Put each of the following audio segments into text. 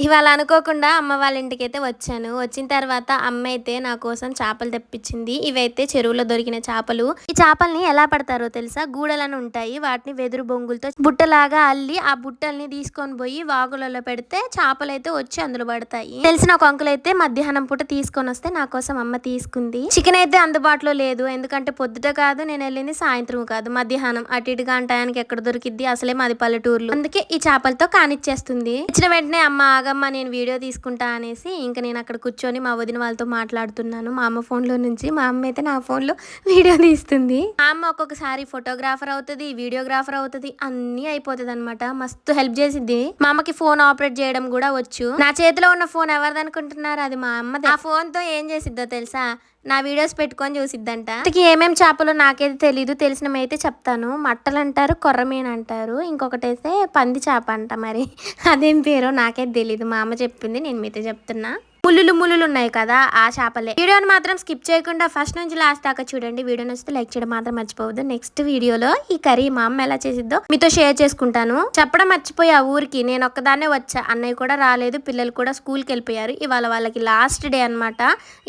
ఇవాళ అనుకోకుండా అమ్మ వాళ్ళ ఇంటికైతే వచ్చాను. వచ్చిన తర్వాత అమ్మ అయితే నా కోసం చేపలు తెప్పించింది. ఇవైతే చెరువులో దొరికిన చేపలు. ఈ చేపల్ని ఎలా పడతారో తెలుసా? గూడలని ఉంటాయి. వాటిని వెదురు బొంగులతో బుట్టలాగా అల్లి ఆ బుట్టల్ని తీసుకొని పోయి వాగులలో పెడితే చేపలు అయితే వచ్చి అందులో పడతాయి. తెలిసిన ఒక అంకుల్ అయితే మధ్యాహ్నం పూట తీసుకొని వస్తే నా కోసం అమ్మ తీసుకుంది. చికెన్ అయితే అందుబాటులో లేదు. ఎందుకంటే పొద్దుట కాదు, నేను వెళ్ళింది సాయంత్రం కాదు, మధ్యాహ్నం. అటు ఇటుగా టయానికి ఎక్కడ దొరికిద్ది, అసలే మాది పల్లెటూర్లు. అందుకే ఈ చేపలతో కానిచ్చేస్తుంది. ఇచ్చిన వెంటనే అమ్మ ఆగమ్మ నేను వీడియో తీసుకుంటా అనేసి ఇంకా నేను అక్కడ కూర్చొని మా వదిన వాళ్ళతో మాట్లాడుతున్నాను. మా అమ్మ ఫోన్ లో నుంచి. మా అమ్మ అయితే నా ఫోన్ లో వీడియో తీస్తుంది. మా అమ్మ ఒక్కొక్కసారి ఫోటోగ్రాఫర్ అవుతుంది, వీడియోగ్రాఫర్ అవుతుంది, అన్ని అయిపోతుంది అనమాట. మస్తు హెల్ప్ చేసిద్ది. మా అమ్మకి ఫోన్ ఆపరేట్ చేయడం కూడా వచ్చు. నా చేతిలో ఉన్న ఫోన్ ఎవరిది అనుకుంటున్నారు? అది మా అమ్మది. ఆ ఫోన్ తో ఏం చేసిద్దో తెలుసా? నా వీడియోస్ పెట్టుకొని చూసిద్దంట. ఏమేమి చేపలు నాకైతే తెలీదు, తెలిసినమైతే చెప్తాను. మట్టలు అంటారు, కొర్రమీన అంటారు, ఇంకొకటి అయితే పంది చేప అంట. మరి అదేం పేరో నాకైతే తెలీదు. మా అమ్మ చెప్పింది, నేను మీతో చెప్తున్నా. ముళ్ళులు ఉన్నాయి కదా, ఆ చేపలే. వీడియోని మాత్రం స్కిప్ చేయకుండా ఫస్ట్ నుంచి లాస్ట్ దాకా చూడండి. వీడియో నచ్చితే లైక్ చేయడం మాత్రం మర్చిపోవద్దు. నెక్స్ట్ వీడియోలో ఈ కర్రీ మా అమ్మ ఎలా చేసిద్దో మీతో షేర్ చేసుకుంటాను. చెప్పడం మర్చిపోయి ఆ ఊరికి నేను ఒక్కదాన్నే వచ్చా. అన్నయ్య కూడా రాలేదు, పిల్లలు కూడా స్కూల్కి వెళ్ళిపోయారు. ఇవాళ వాళ్ళకి లాస్ట్ డే అనమాట.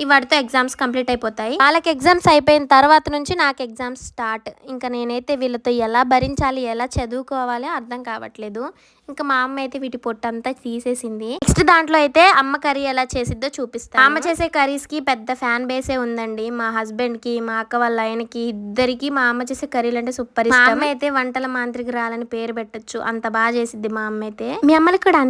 ఇవాటితో ఎగ్జామ్స్ కంప్లీట్ అయిపోతాయి. వాళ్ళకి ఎగ్జామ్స్ అయిపోయిన తర్వాత నుంచి నాకు ఎగ్జామ్స్ స్టార్ట్. ఇంకా నేనైతే వీళ్ళతో ఎలా భరించాలి, ఎలా చదువుకోవాలి అర్థం కావట్లేదు. ఇంకా మా అమ్మ అయితే వీటి పొట్టంతా తీసేసింది. నెక్స్ట్ దాంట్లో అయితే అమ్మ కర్రీ ఎలా చేసిద్దో చూపిస్తాను. అమ్మ చేసే కర్రీస్ కి పెద్ద ఫ్యాన్ బేసే ఉందండి. మా హస్బెండ్ కి, మా అక్క వాళ్ళ ఆయనకి, ఇద్దరికి మా అమ్మ చేసే కర్రీలు అంటే సూపర్ ఇష్టం. మా అమ్మ అయితే వంటల మాంత్రికురాలని పేరు పెట్టొచ్చు, అంత బాగా చేసిద్ది మా అమ్మ అయితే. మీ అమ్మలకి కూడా